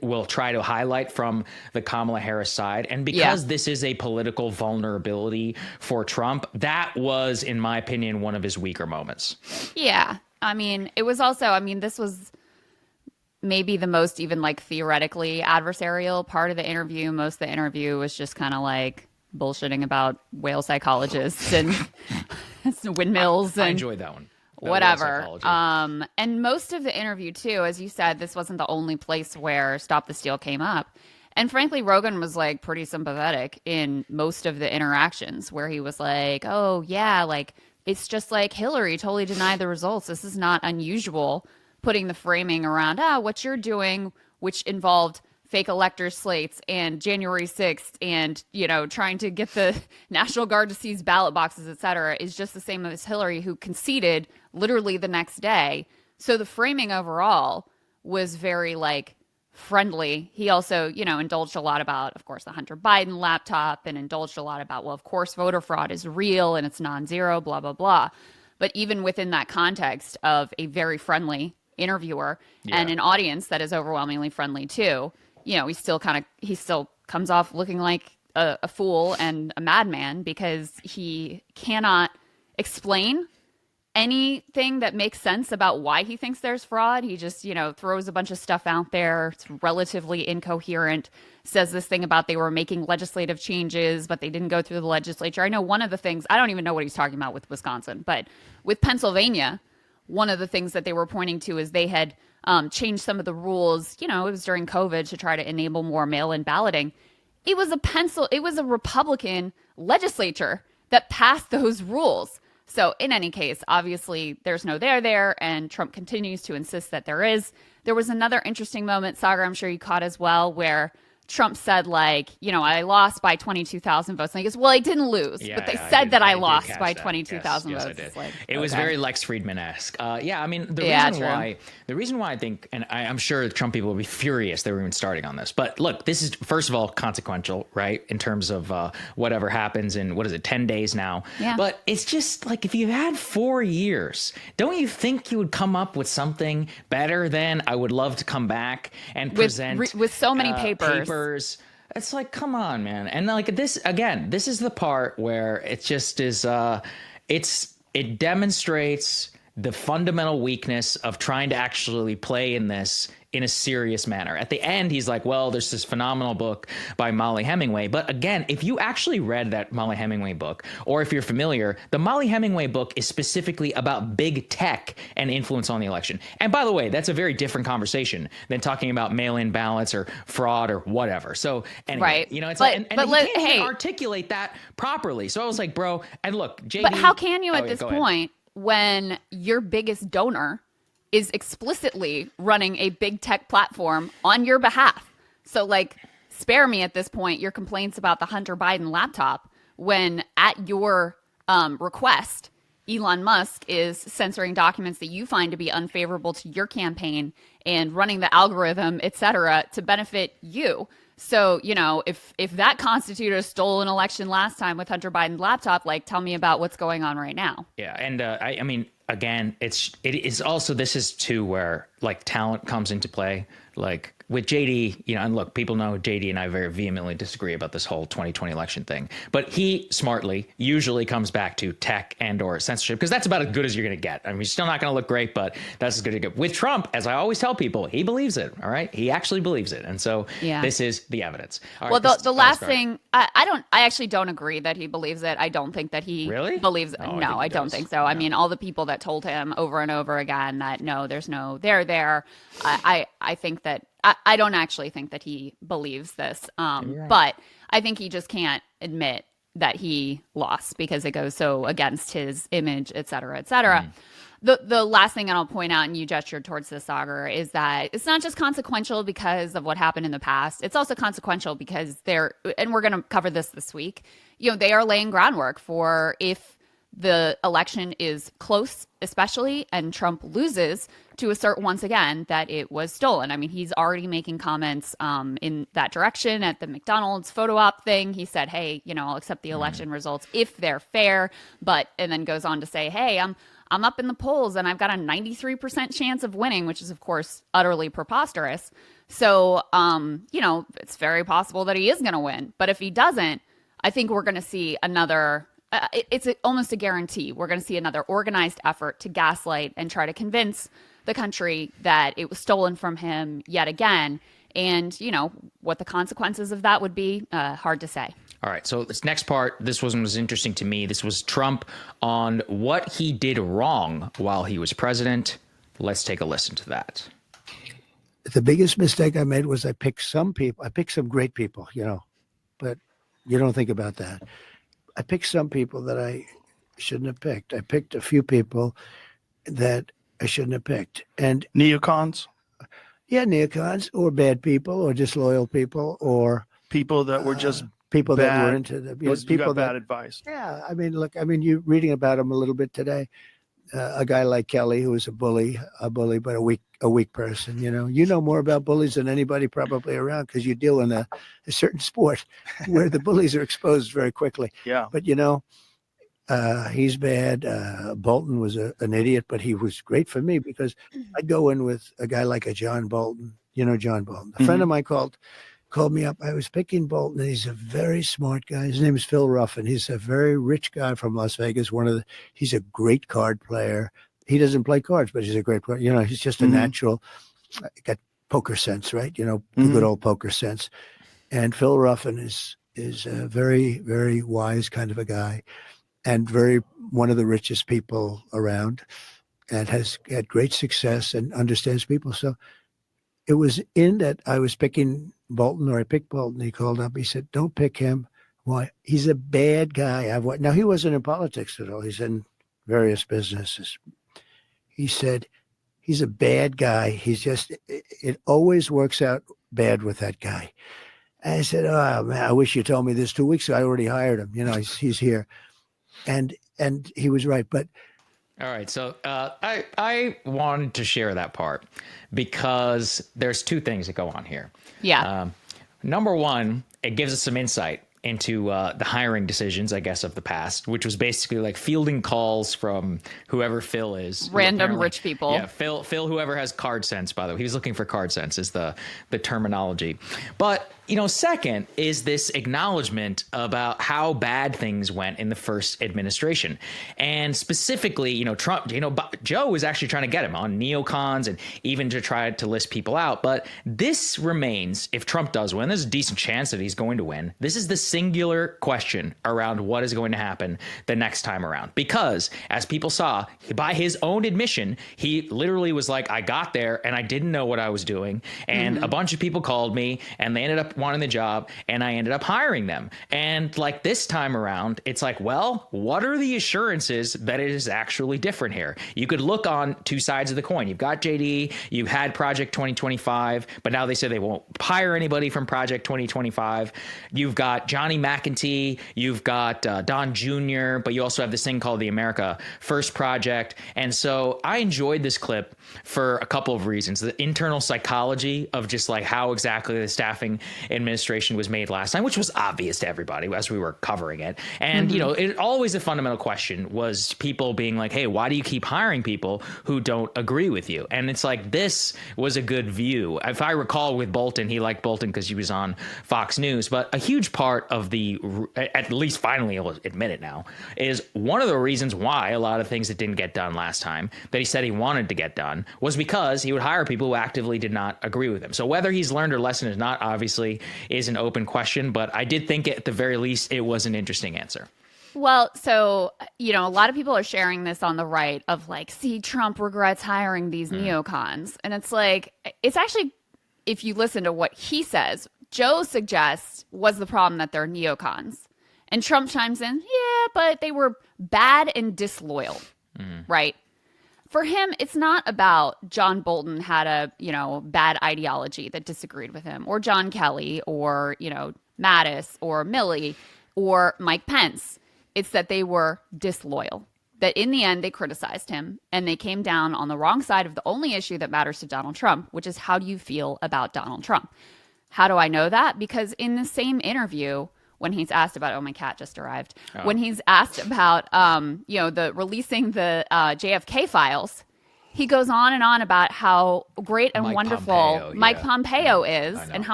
will try to highlight from the Kamala Harris side. And because this is a political vulnerability for Trump, that was, in my opinion, one of his weaker moments. Yeah. I mean, it was also, I mean, this was maybe the most even like theoretically adversarial part of the interview. Most of the interview was just kind of like bullshitting about whale psychologists and windmills. I enjoyed that one. Whatever. And most of the interview too, as you said, this wasn't the only place where Stop the Steal came up. And frankly, Rogan was like pretty sympathetic in most of the interactions where he was like, oh yeah, like it's just like Hillary totally denied the results. This is not unusual, putting the framing around, what you're doing, which involved fake elector slates and January 6th and, you know, trying to get the National Guard to seize ballot boxes, et cetera, is just the same as Hillary, who conceded literally the next day. So the framing overall was very like friendly. He also, you know, indulged a lot about, of course, the Hunter Biden laptop, and indulged a lot about, well, of course, voter fraud is real and it's non-zero, blah, blah, blah. But even within that context of a very friendly interviewer and an audience that is overwhelmingly friendly too, you know, he still comes off looking like a fool and a madman because he cannot explain anything that makes sense about why he thinks there's fraud. He just, you know, throws a bunch of stuff out there. It's relatively incoherent. Says this thing about they were making legislative changes, but they didn't go through the legislature. I know one of the things, I don't even know what he's talking about with Wisconsin, but with Pennsylvania, one of the things that they were pointing to is they had changed some of the rules. You know, it was during COVID to try to enable more mail-in balloting. It was a Republican legislature that passed those rules. So in any case, obviously there's no there, and Trump continues to insist that there is. There was another interesting moment, Saagar, I'm sure you caught as well, where Trump said, like, you know, I lost by 22,000 votes. And he goes, well, I didn't lose, but they said that I lost by 22,000 votes. Yes, I did. Like, it was very Lex Friedman-esque. Yeah, I mean, the reason why I think, and I'm sure Trump people will be furious they were even starting on this, but look, this is, first of all, consequential, right? In terms of whatever happens in, 10 days now. Yeah. But it's just like, if you had 4 years, don't you think you would come up with something better than I would love to come back and present with so many papers. It's like, come on, man. And like this, again, this is the part where it just is, it demonstrates the fundamental weakness of trying to actually play in this in a serious manner. At the end, he's like, well, there's this phenomenal book by Molly Hemingway. But again, if you actually read that Molly Hemingway book, or if you're familiar, the Molly Hemingway book is specifically about big tech and influence on the election. And by the way, that's a very different conversation than talking about mail-in ballots or fraud or whatever. So anyway, right. You know, it's like, and he can't even articulate that properly. So I was like, bro, and look, JD. But how can you at this point when your biggest donor is explicitly running a big tech platform on your behalf? So like, spare me at this point your complaints about the Hunter Biden laptop when at your request, Elon Musk is censoring documents that you find to be unfavorable to your campaign and running the algorithm, et cetera, to benefit you. So, you know, if that constituted a stolen election last time with Hunter Biden's laptop, like, tell me about what's going on right now. Yeah. And I mean, again, it is also, this is too where like talent comes into play. Like with JD, you know, and look, people know JD and I very vehemently disagree about this whole 2020 election thing, but he smartly usually comes back to tech and or censorship, because that's about as good as you're going to get. I mean, he's still not going to look great, but that's as good as you get. With Trump, as I always tell people, he believes it. All right. He actually believes it. And so this is the evidence. All well, right, the last thing, I actually don't agree that he believes it. I don't think that he believes it. Oh, no, I don't think so. No. I mean, all the people that told him over and over again that no, there's no there. I think that I don't actually think that he believes this. Right. But I think he just can't admit that he lost because it goes so against his image, et cetera, et cetera. The last thing I'll point out, and you gestured towards this, Saagar, is that it's not just consequential because of what happened in the past. It's also consequential because and we're going to cover this week, you know, they are laying groundwork for if the election is close, especially, and Trump loses, to assert once again that it was stolen. I mean, he's already making comments in that direction at the McDonald's photo op thing. He said, hey, you know, I'll accept the election results if they're fair, and then goes on to say, hey, I'm up in the polls and I've got a 93% chance of winning, which is, of course, utterly preposterous. So, it's very possible that he is going to win. But if he doesn't, I think we're going to see another. It's almost a guarantee. We're going to see another organized effort to gaslight and try to convince the country that it was stolen from him yet again. And, what the consequences of that would be, hard to say. All right, so this next part, this was interesting to me. This was Trump on what he did wrong while he was president. Let's take a listen to that. The biggest mistake I made was I picked some people. I picked some great people, but you don't think about that. I picked some people that I shouldn't have picked. I picked a few people that I shouldn't have picked. And neocons? Yeah, neocons or bad people or disloyal people or people that were just people bad, that were into the people got bad advice. Yeah, look, you're reading about them a little bit today. A guy like Kelly, who was a bully, but a weak person. You know more about bullies than anybody probably around because you deal in a certain sport where the bullies are exposed very quickly. Yeah. But he's bad. Bolton was an idiot, but he was great for me because I'd go in with a guy like a John Bolton. John Bolton. A friend of mine called me up. I was picking Bolton, and he's a very smart guy. His name is Phil Ruffin. He's a very rich guy from Las Vegas. He's a great card player. He doesn't play cards, but he's a great player. He's just a natural. Got poker sense, right? The good old poker sense. And Phil Ruffin is a very, very wise kind of a guy, and one of the richest people around, and has had great success and understands people. So it was in that I was picking Bolton, or I picked Bolton. He called up. He said, "Don't pick him. Why? He's a bad guy." Now, he wasn't in politics at all. He's in various businesses. He said, "He's a bad guy. It always works out bad with that guy." And I said, "Oh man, I wish you told me this 2 weeks ago. I already hired him. He's here." And he was right. But all right, so I wanted to share that part because there's two things that go on here. Yeah. Number one, it gives us some insight into the hiring decisions, I guess, of the past, which was basically like fielding calls from whoever Phil is. Random rich people. Yeah, Phil, whoever has card sense, by the way. He was looking for card sense is the terminology. But, second is this acknowledgement about how bad things went in the first administration. And specifically, Trump, Joe was actually trying to get him on neocons and even to try to list people out. But this remains, if Trump does win, there's a decent chance that he's going to win. This is the singular question around what is going to happen the next time around. Because as people saw, by his own admission, he literally was like, I got there and I didn't know what I was doing. And a bunch of people called me and they ended up wanting the job and I ended up hiring them. And like this time around, it's like, well, what are the assurances that it is actually different here? You could look on two sides of the coin. You've got JD, you had Project 2025, but now they say they won't hire anybody from Project 2025. You've got Johnny McEntee, you've got Don Jr., but you also have this thing called the America First Project. And so I enjoyed this clip for a couple of reasons. The internal psychology of just like how exactly the staffing administration was made last time, which was obvious to everybody as we were covering it. And, it always a fundamental question was people being like, hey, why do you keep hiring people who don't agree with you? And it's like, this was a good view. If I recall with Bolton, he liked Bolton because he was on Fox News, but a huge part of at least finally he'll admit it now, is one of the reasons why a lot of things that didn't get done last time that he said he wanted to get done was because he would hire people who actively did not agree with him. So whether he's learned a lesson or not, obviously, is an open question, but I did think at the very least it was an interesting answer. Well, so, a lot of people are sharing this on the right of like, see, Trump regrets hiring these neocons. And it's like, it's actually, if you listen to what he says, Joe suggests was the problem that they're neocons. And Trump chimes in, yeah, but they were bad and disloyal, right? For him, it's not about John Bolton had a, bad ideology that disagreed with him, or John Kelly, or, Mattis, or Milley, or Mike Pence. It's that they were disloyal, that in the end, they criticized him, and they came down on the wrong side of the only issue that matters to Donald Trump, which is how do you feel about Donald Trump? How do I know that? Because in the same interview, when he's asked about, my cat just arrived. When he's asked about, the releasing the JFK files, he goes on and on about how great and Mike wonderful Pompeo, Mike yeah. Pompeo is I know. and how